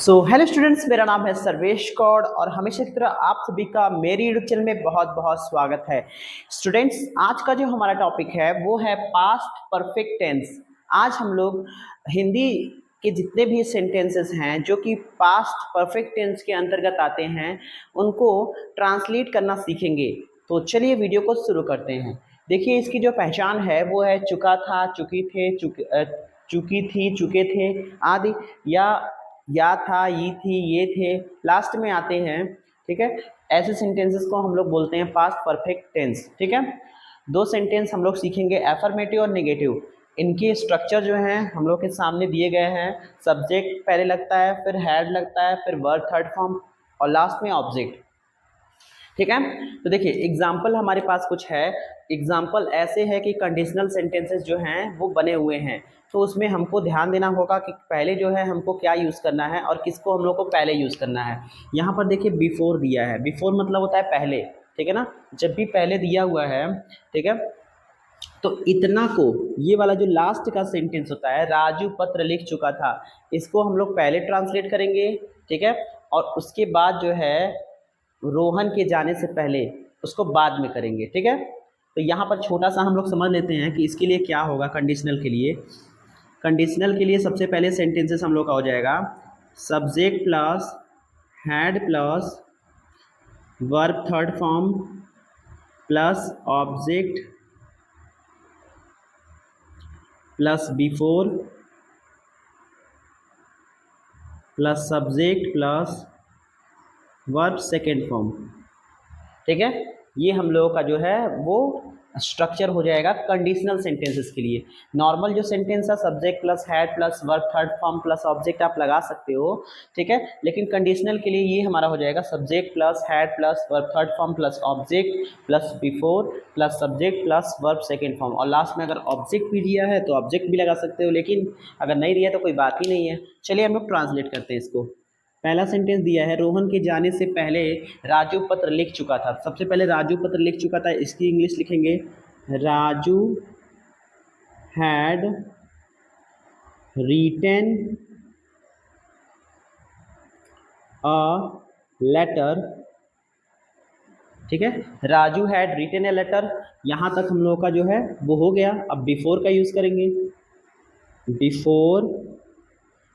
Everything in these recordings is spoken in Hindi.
हेलो स्टूडेंट्स, मेरा नाम है सर्वेश कौड़ और हमेशा की तरह आप सभी का मेरी यूट्यूब चैनल में बहुत बहुत स्वागत है। स्टूडेंट्स, आज का जो हमारा टॉपिक है वो है पास्ट परफेक्ट टेंस। आज हम लोग हिंदी के जितने भी सेंटेंसेस हैं जो कि पास्ट परफेक्ट टेंस के अंतर्गत आते हैं उनको ट्रांसलेट करना सीखेंगे। तो चलिए वीडियो को शुरू करते हैं। देखिए, इसकी जो पहचान है वो है चुका था, चुकी थे, चुकी थी, चुके थे आदि, या था, ये थी, ये थे, लास्ट में आते हैं। ठीक है, ऐसे सेंटेंसेस को हम लोग बोलते हैं पास्ट परफेक्ट टेंस। ठीक है, दो सेंटेंस हम लोग सीखेंगे, एफर्मेटिव और नेगेटिव। इनके स्ट्रक्चर जो हैं हम लोग के सामने दिए गए हैं। सब्जेक्ट पहले लगता है, फिर हैड लगता है, फिर वर्ब थर्ड फॉर्म और लास्ट में ऑब्जेक्ट। ठीक है, तो देखिए एग्जाम्पल हमारे पास कुछ है। एग्जाम्पल ऐसे है कि कंडीशनल सेंटेंसेस जो हैं वो बने हुए हैं, तो उसमें हमको ध्यान देना होगा कि पहले जो है हमको क्या यूज़ करना है और किसको हम लोग को पहले यूज़ करना है। यहाँ पर देखिए बिफोर दिया है। बिफोर मतलब होता है पहले। ठीक है ना, जब भी पहले दिया हुआ है, ठीक है, तो इतना को, ये वाला जो लास्ट का सेंटेंस होता है, राजू पत्र लिख चुका था, इसको हम लोग पहले ट्रांसलेट करेंगे। ठीक है, और उसके बाद जो है रोहन के जाने से पहले उसको बाद में करेंगे। ठीक है, तो यहाँ पर छोटा सा हम लोग समझ लेते हैं कि इसके लिए क्या होगा। कंडीशनल के लिए, कंडीशनल के लिए सबसे पहले सेंटेंसेस हम लोग का हो जाएगा subject plus had plus verb third form plus object plus before plus subject plus verb second form. ठीक है, ये हम लोगों का जो है वो स्ट्रक्चर हो जाएगा कंडीशनल सेंटेंसेस के लिए। नॉर्मल जो सेंटेंस है subject plus had plus verb third form plus object आप लगा सकते हो। ठीक है, लेकिन कंडीशनल के लिए ये हमारा हो जाएगा subject plus had plus verb third form plus object plus before plus subject plus verb second form, और लास्ट में अगर ऑब्जेक्ट भी दिया है तो ऑब्जेक्ट भी लगा सकते हो, लेकिन अगर नहीं दिया तो कोई बात ही नहीं है। चलिए हम लोग ट्रांसलेट करते हैं इसको। पहला सेंटेंस दिया है, रोहन के जाने से पहले राजू पत्र लिख चुका था। सबसे पहले राजू पत्र लिख चुका था, इसकी इंग्लिश लिखेंगे Raju had written a letter. ठीक है, Raju had written a letter, यहाँ तक हम लोगों का जो है वो हो गया। अब बिफोर का यूज़ करेंगे। बिफोर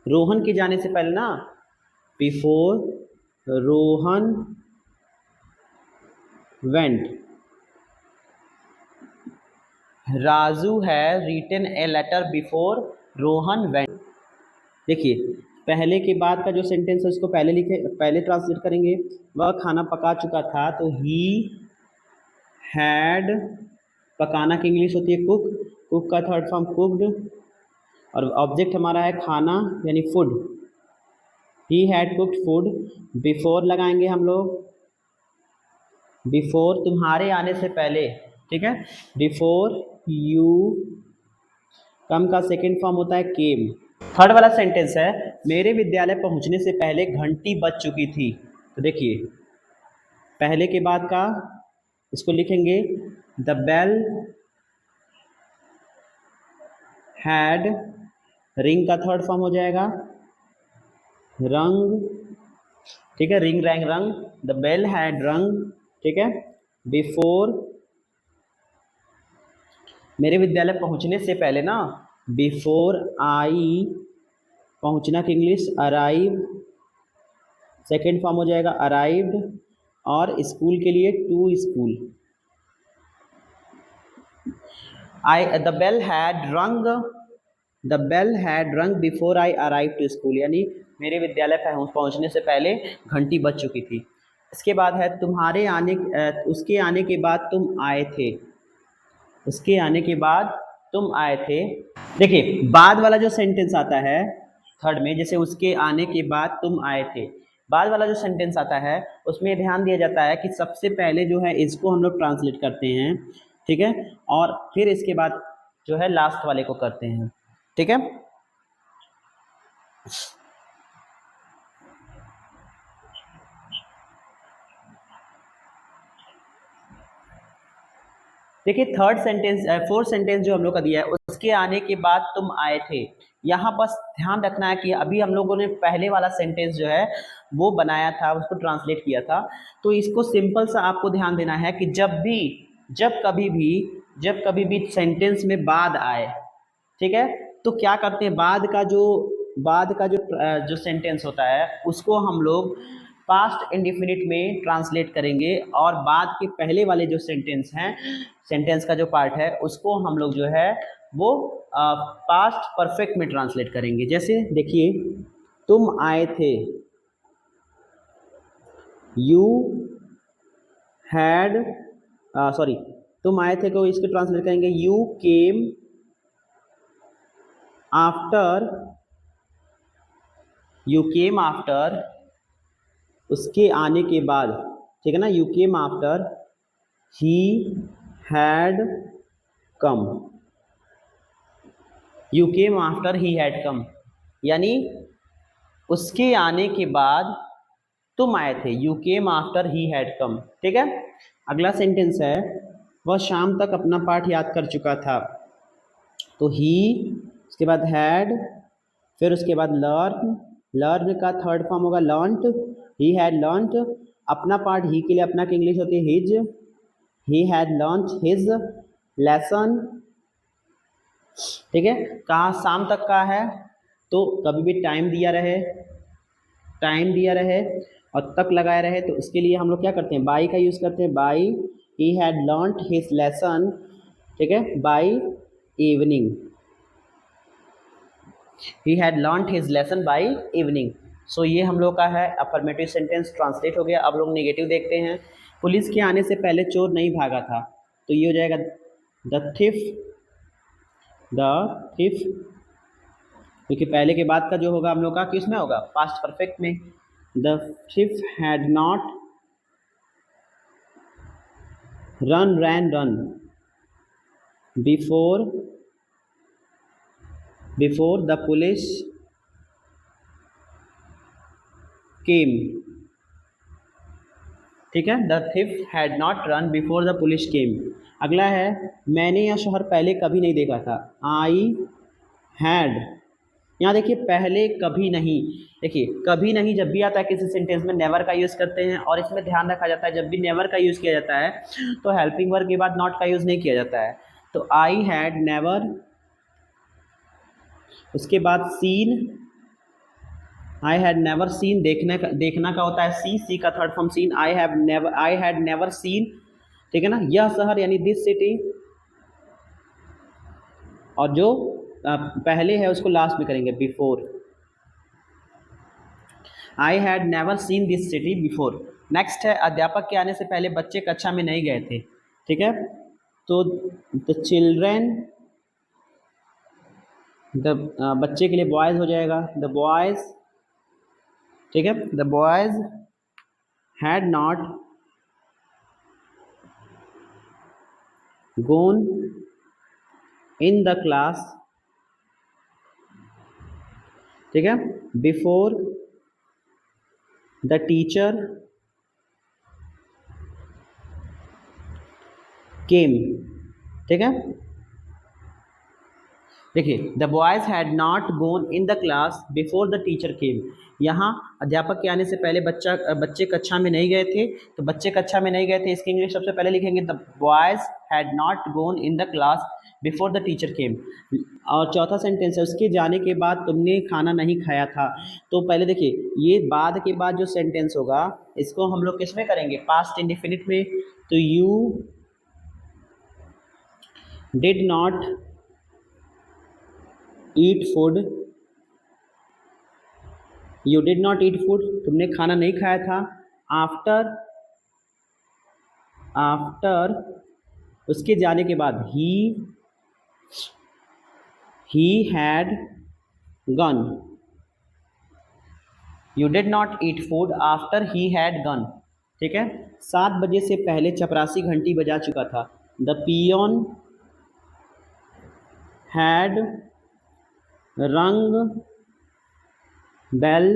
रोहन के जाने से पहले ना, बिफोर रोहन वेंट, राजू है written a letter before Rohan went. देखिए पहले के बाद का जो सेंटेंस है उसको पहले लिखे, पहले ट्रांसलेट करेंगे। वह खाना पका चुका था, तो ही हैड, पकाना की इंग्लिश होती है कुक, कुक का थर्ड फॉर्म कुक्ड, और ऑब्जेक्ट हमारा है खाना यानी food. He had cooked food. Before लगाएंगे हम लोग, बिफोर तुम्हारे आने से पहले। ठीक है, बिफोर यू कम का सेकेंड फॉर्म होता है केम। थर्ड वाला सेंटेंस है, मेरे विद्यालय पहुंचने से पहले घंटी बज चुकी थी। तो देखिए पहले के बाद का इसको लिखेंगे द बेल हैड, रिंग का थर्ड फॉर्म हो जाएगा रंग। ठीक है, रिंग रैंग रंग, द बेल हैड रंग। ठीक है, बिफोर मेरे विद्यालय पहुंचने से पहले ना, बिफोर आई, पहुंचना की इंग्लिश अराइव, सेकेंड फॉर्म हो जाएगा अराइव्ड, और स्कूल के लिए to school. The bell had rang, the bell had rang before I arrive to school, यानी मेरे विद्यालय पहुंचने से पहले घंटी बज चुकी थी। इसके बाद है तुम्हारे आने, उसके आने के बाद तुम आए थे, उसके आने के बाद तुम आए थे। देखिए बाद वाला जो सेंटेंस आता है थर्ड में, जैसे उसके आने के बाद तुम आए थे, बाद वाला जो सेंटेंस आता है उसमें ध्यान दिया जाता है कि सबसे पहले जो है इसको हम लोग ट्रांसलेट करते हैं। ठीक है, और फिर इसके बाद जो है लास्ट वाले को करते हैं। ठीक है, देखिए थर्ड सेंटेंस, फोर्थ सेंटेंस जो हम लोग का दिया है, उसके आने के बाद तुम आए थे, यहाँ बस ध्यान रखना है कि अभी हम लोगों ने पहले वाला सेंटेंस जो है वो बनाया था, उसको ट्रांसलेट किया था। तो इसको सिंपल सा आपको ध्यान देना है कि जब कभी भी सेंटेंस में बाद आए, ठीक है, तो क्या करते हैं, बाद का जो सेंटेंस होता है उसको हम लोग पास्ट इंडिफिनिट में ट्रांसलेट करेंगे, और बाद के पहले वाले जो सेंटेंस का जो पार्ट है उसको हम लोग जो है वो पास्ट परफेक्ट में ट्रांसलेट करेंगे। जैसे देखिए, तुम आए थे, यू हैड, सॉरी, तुम आए थे को इसको ट्रांसलेट करेंगे you came after, you came after, उसके आने के बाद, ठीक है ना, you came after he had come, you came after he had come, यानी उसके आने के बाद तुम आए थे, you came after he had come. ठीक है, अगला सेंटेंस है, वह शाम तक अपना पाठ याद कर चुका था। तो ही, उसके बाद हैड, फिर उसके बाद लर्न, लर्न का थर्ड फॉर्म होगा लर्नट, ही हैड लर्नट, अपना पार्ट ही के लिए अपना की इंग्लिश होती है his, he had learnt his lesson. ठीक है, कहाँ शाम तक का है, तो कभी भी टाइम दिया रहे और तक लगाए रहे, तो उसके लिए हम लोग क्या करते हैं, बाई का यूज़ करते हैं, by, he had learnt his lesson, ठीक है, by evening, he had learnt his lesson by evening. So ये हम लोग का है अफर्मेटिव सेंटेंस ट्रांसलेट हो गया। अब लोग नेगेटिव देखते हैं। पुलिस के आने से पहले चोर नहीं भागा था, तो ये हो जाएगा द थिफ, क्योंकि पहले के बाद का जो होगा हम लोग का किस में होगा, पास्ट परफेक्ट में। The thief had not run before the police केम। ठीक है, the thief had not run before the police केम। अगला है, मैंने यह शहर पहले कभी नहीं देखा था, आई हैड, यहाँ देखिए पहले कभी नहीं, देखिए कभी नहीं जब भी आता है किसी सेंटेंस में नेवर का यूज़ करते हैं, और इसमें ध्यान रखा जाता है जब भी नेवर का यूज़ किया जाता है तो हेल्पिंग वर्ब के बाद नॉट का यूज़ नहीं किया जाता है। तो आई हैड नेवर, उसके बाद seen, I had never seen, देखना का होता है सी का third form seen, I had never seen, ठीक है ना, यह शहर यानी दिस सिटी, और जो पहले है उसको लास्ट में करेंगे before, I had never seen this city before. Next है, अध्यापक के आने से पहले बच्चे कक्षा में नहीं गए थे। ठीक है, तो द चिल्ड्रेन, बच्चे के लिए बॉयज़ हो जाएगा, द बॉयज़, ठीक है, the boys had not gone in the class, ठीक है, बिफोर द टीचर केम। ठीक है, देखिए the boys had not gone in the class before the teacher came. यहाँ अध्यापक के आने से पहले बच्चे कक्षा में नहीं गए थे, तो बच्चे कक्षा में नहीं गए थे इसकी इंग्लिश सबसे पहले लिखेंगे the boys had not gone in the class before the teacher came. और चौथा सेंटेंस है, उसके जाने के बाद तुमने खाना नहीं खाया था। तो पहले देखिए ये बाद के बाद जो सेंटेंस होगा इसको हम लोग किस में करेंगे, पास्ट इंडेफिनिट में। तो you did not eat food, you did not eat food, तुमने खाना नहीं खाया था। आफ्टर उसके जाने के बाद, he had gun, you did not eat food after he had gun. ठीक है, 7 बजे से पहले चपरासी घंटी बजा चुका था, the peon had rang bell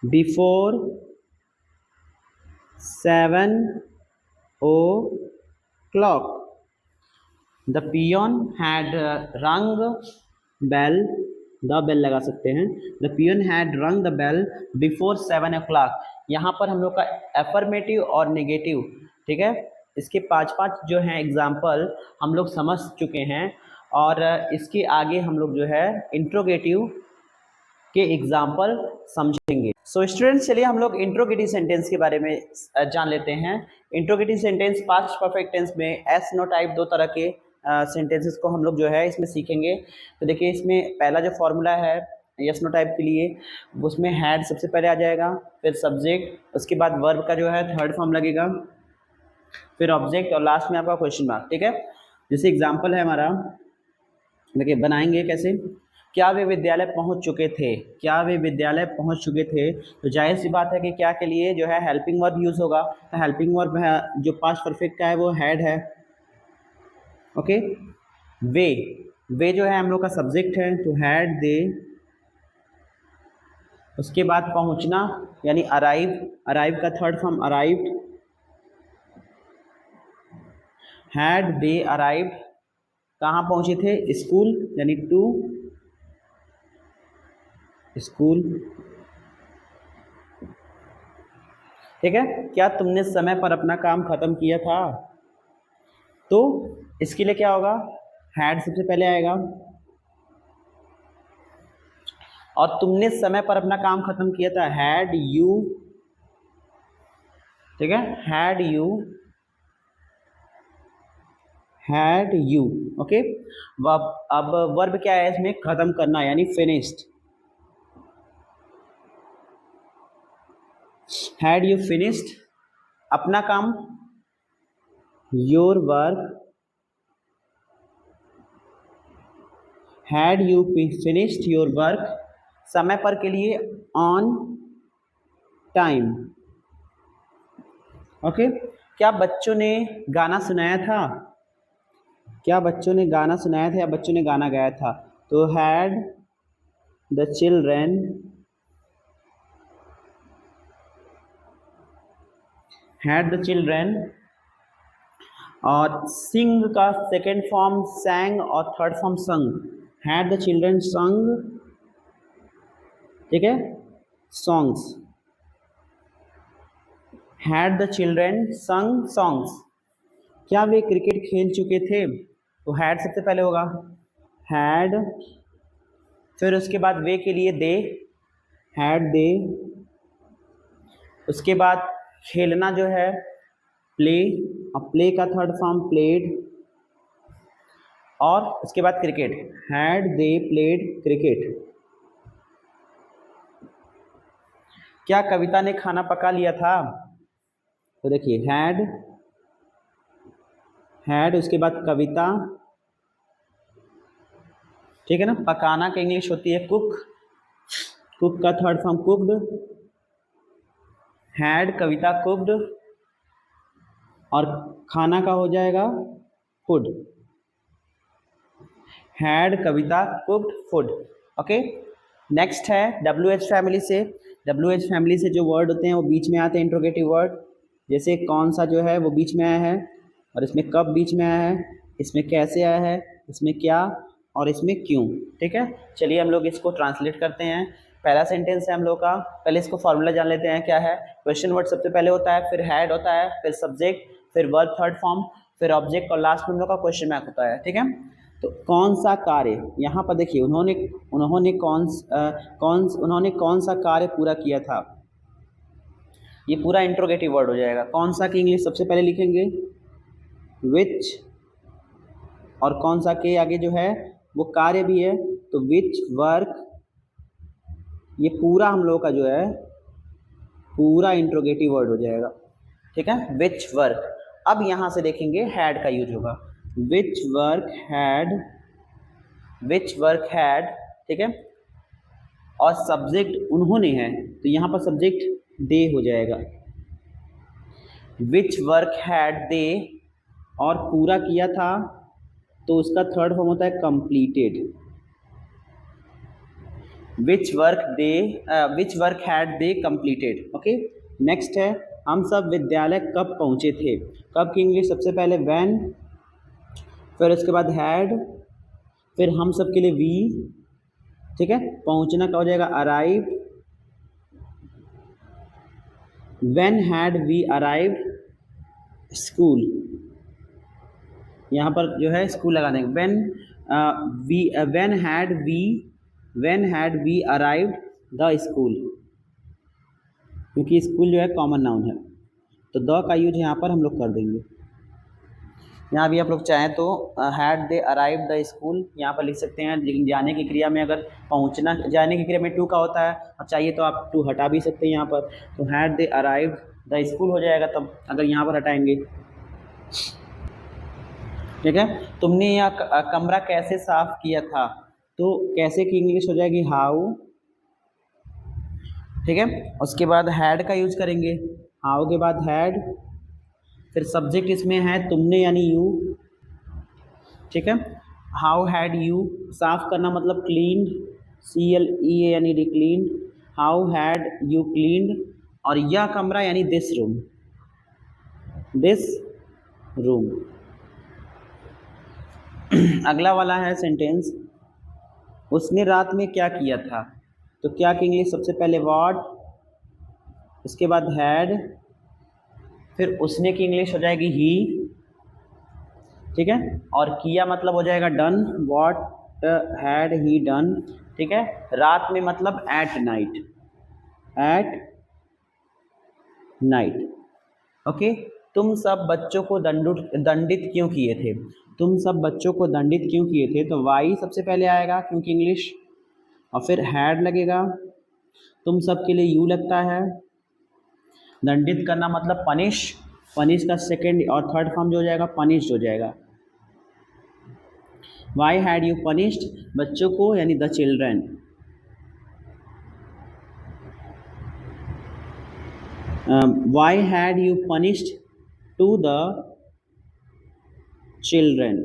before 7 o'clock, the peon had rung bell the bell लगा सकते हैं। The peon had rang the bell before 7 o'clock। यहाँ पर हम लोग का एफर्मेटिव और नेगेटिव, ठीक है, इसके 5 जो हैं एग्जाम्पल हम लोग समझ चुके हैं, और इसके आगे हम लोग जो है इंट्रोगेटिव के एग्जाम्पल समझेंगे। सो स्टूडेंट्स, चलिए हम लोग इंट्रोगेटिव सेंटेंस के बारे में जान लेते हैं। Interrogative sentence past perfect tense में एस नो टाइप 2 तरह के सेंटेंसेस को हम लोग जो है इसमें सीखेंगे। तो देखिए, इसमें पहला जो फॉर्मूला है यस नो टाइप के लिए, उसमें हैड सबसे पहले आ जाएगा, फिर सब्जेक्ट, उसके बाद वर्ब का जो है थर्ड फॉर्म लगेगा, फिर ऑब्जेक्ट, और लास्ट में आपका क्वेश्चन मार्क, ठीक है। जैसे एग्जाम्पल है हमारा, देखिए बनाएंगे कैसे। क्या वे विद्यालय पहुंच चुके थे, क्या वे विद्यालय पहुंच चुके थे, तो जाहिर सी बात है कि क्या के लिए जो है हेल्पिंग वर्ब यूज़ होगा। तो हेल्पिंग वर्ब है जो पास्ट परफेक्ट का है वो हैड है, ओके। वे जो है हम लोग का सब्जेक्ट है, तो हैड दे। उसके बाद पहुंचना यानी अराइव का third form arrived, had they arrived. कहाँ पहुंचे थे, स्कूल, यानी टू स्कूल, ठीक है। क्या तुमने समय पर अपना काम खत्म किया था, तो इसके लिए क्या होगा, हैड सबसे पहले आएगा, और तुमने समय पर अपना काम खत्म किया था, हैड यू, ठीक है, हैड यू, ओके। अब वर्ब क्या है इसमें, खत्म करना, यानी फिनिश्ड। हैड यू फिनिश्ड अपना काम, your work, had you finished your work, समय पर के लिए ऑन टाइम, ओके। क्या बच्चों ने गाना सुनाया था, क्या बच्चों ने गाना सुनाया था या बच्चों ने गाना गाया था, तो हैड द चिल्ड्रेन और सिंग का सेकेंड फॉर्म सैंग और थर्ड फॉर्म संग, हैड द चिल्ड्रेन संग, ठीक है, सॉन्ग्स, हैड द चिल्ड्रेन संग सॉन्ग्स। क्या वे क्रिकेट खेल चुके थे, तो हैड सबसे पहले होगा, हैड, फिर उसके बाद वे के लिए दे, हैड दे, उसके बाद खेलना जो है प्ले, अब प्ले का थर्ड फॉर्म प्लेड, और उसके बाद cricket, had they played cricket. क्या कविता ने खाना पका लिया था, तो देखिए हैड उसके बाद कविता, ठीक है ना। पकाना का इंग्लिश होती है कुक का third form cooked, had Kavita cooked, और खाना का हो जाएगा food, had Kavita cooked food, okay. Next है WH फैमिली से। WH फैमिली से जो वर्ड होते हैं वो बीच में आते हैं इंट्रोगेटिव वर्ड, जैसे कौन सा जो है वो बीच में आया है, और इसमें कब बीच में आया है, इसमें कैसे आया है, इसमें क्या, और इसमें क्यों, ठीक है। चलिए हम लोग इसको ट्रांसलेट करते हैं। पहला सेंटेंस है हम लोग का, पहले इसको फॉर्मूला जान लेते हैं क्या है। क्वेश्चन वर्ड सबसे पहले होता है, फिर हैड होता है, फिर सब्जेक्ट, फिर वर्ब थर्ड फॉर्म, फिर ऑब्जेक्ट, और लास्ट में हम लोग का क्वेश्चन मार्क होता है, ठीक है। तो कौन सा कार्य, यहाँ पर देखिए उन्होंने कौन सा कार्य पूरा किया था, ये पूरा इंट्रोगेटिव वर्ड हो जाएगा। कौन सा की इंग्लिश सबसे पहले लिखेंगे विच, और कौन सा के आगे जो है वो कार्य भी है, तो विच वर्क, ये पूरा हम लोग का जो है पूरा इंट्रोगेटिव वर्ड हो जाएगा, ठीक है, विच वर्क। अब यहाँ से देखेंगे हैड का यूज होगा, विच वर्क हैड, ठीक है, और सब्जेक्ट उन्होंने है, तो यहाँ पर सब्जेक्ट दे हो जाएगा, विच वर्क हैड दे, और पूरा किया था तो उसका थर्ड फॉर्म होता है completed, which work had they completed, okay. Next है हम सब विद्यालय कब पहुँचे थे। कब की इंग्लिश सबसे पहले व्हेन, फिर उसके बाद हैड, फिर हम सब के लिए वी, ठीक है, पहुंचना क्या हो जाएगा, arrive. When had we arrived school, यहाँ पर जो है स्कूल लगा देंगे। When had we arrived the school, क्योंकि स्कूल जो है कॉमन नाउन है, तो द का यूज यहाँ पर हम लोग कर देंगे। यहाँ भी आप लोग चाहें तो had they arrive the school यहाँ पर लिख सकते हैं। लेकिन जाने की क्रिया में अगर पहुँचना, जाने की क्रिया में टू का होता है, और चाहिए तो आप टू हटा भी सकते हैं यहाँ पर, तो had they arrive the school हो जाएगा तब, अगर यहाँ पर हटाएंगे। ठीक है, तुमने यह कमरा कैसे साफ किया था, तो कैसे की इंग्लिश हो जाएगी हाउ। ठीक है, उसके बाद हैड का यूज करेंगे, हाउ के बाद हैड, फिर सब्जेक्ट इसमें है तुमने यानी यू। ठीक है, हाउ हैड यू, साफ करना मतलब क्लीन, CLE यानी clean, how had you cleaned, और यह कमरा यानी दिस रूम, दिस रूम। अगला वाला है सेंटेंस, उसने रात में क्या किया था, तो क्या की इंग्लिश सबसे पहले व्हाट, उसके बाद हैड, फिर उसने की इंग्लिश हो जाएगी ही। ठीक है, और किया मतलब हो जाएगा done, what had he done. ठीक है, रात में मतलब at night, at night. Okay, तुम सब बच्चों को दंडित क्यों किए थे, तुम सब बच्चों को दंडित क्यों किए थे, तो वाई सबसे पहले आएगा क्योंकि इंग्लिश, और फिर हैड लगेगा, तुम सब के लिए यू लगता है, दंडित करना मतलब पनिश, पनिश का सेकंड और थर्ड फॉर्म जो हो जाएगा पनिश्ड हो जाएगा। वाई हैड यू पनिश्ड, बच्चों को यानी the children. Why had you punished to the children.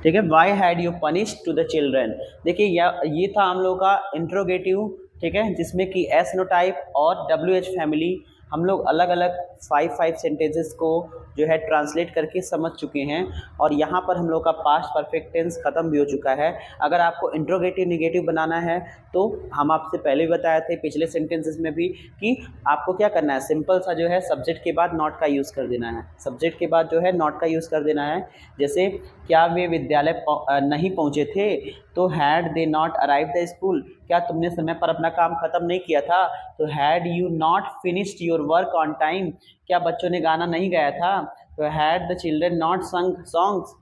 ठीक है, why had you punished to the children. देखिए ये था हम लोग का इंट्रोगेटिव, ठीक है, जिसमें कि एस नो टाइप और WH फैमिली हम लोग अलग अलग 5 सेंटेंसेस को जो है ट्रांसलेट करके समझ चुके हैं, और यहाँ पर हम लोग का पास्ट परफेक्ट टेंस ख़त्म भी हो चुका है। अगर आपको इंट्रोगेटिव निगेटिव बनाना है तो हम आपसे पहले भी बताए थे पिछले सेंटेंसेस में भी कि आपको क्या करना है, सिंपल सा जो है सब्जेक्ट के बाद नॉट का यूज़ कर देना है, सब्जेक्ट के बाद जो है नॉट का यूज़ कर देना है। जैसे क्या वे विद्यालय नहीं पहुँचे थे, तो had they not arrive the school, क्या तुमने समय पर अपना काम ख़त्म नहीं किया था, तो had you not finished your work on time, क्या बच्चों ने गाना नहीं गाया था, तो हैड द चिल्ड्रन नॉट संग सॉन्ग्स,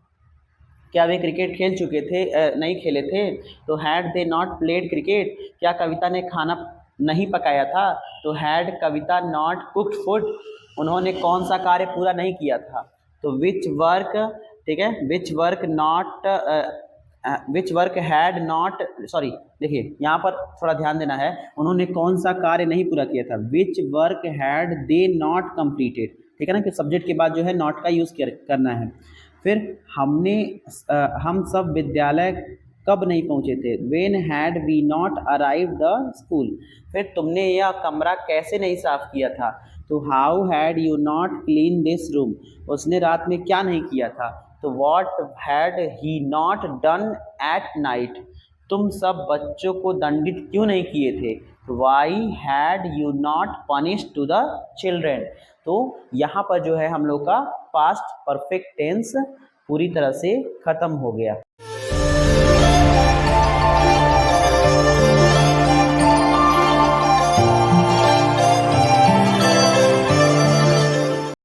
क्या वे क्रिकेट खेल चुके थे नहीं खेले थे, तो had they not played cricket, क्या कविता ने खाना नहीं पकाया था, तो had Kavita not cooked food, उन्होंने कौन सा कार्य पूरा नहीं किया था, तो विच वर्क, ठीक है, which work not which work had not, sorry देखिए यहाँ पर थोड़ा ध्यान देना है, उन्होंने कौन सा कार्य नहीं पूरा किया था, which work had they not completed. ठीक है ना, कि सब्जेक्ट के बाद जो है नॉट का यूज़ करना है। फिर हम सब विद्यालय कब नहीं पहुँचे थे, when had we not arrive the school, फिर तुमने यह कमरा कैसे नहीं साफ़ किया था, तो how had you not clean this room, उसने रात में क्या नहीं किया था, तो what had he not done at night, तुम सब बच्चों को दंडित क्यों नहीं किए थे, तो why had you not punished to the children. तो यहाँ पर जो है हम लोग का पास्ट परफेक्ट टेंस पूरी तरह से ख़त्म हो गया।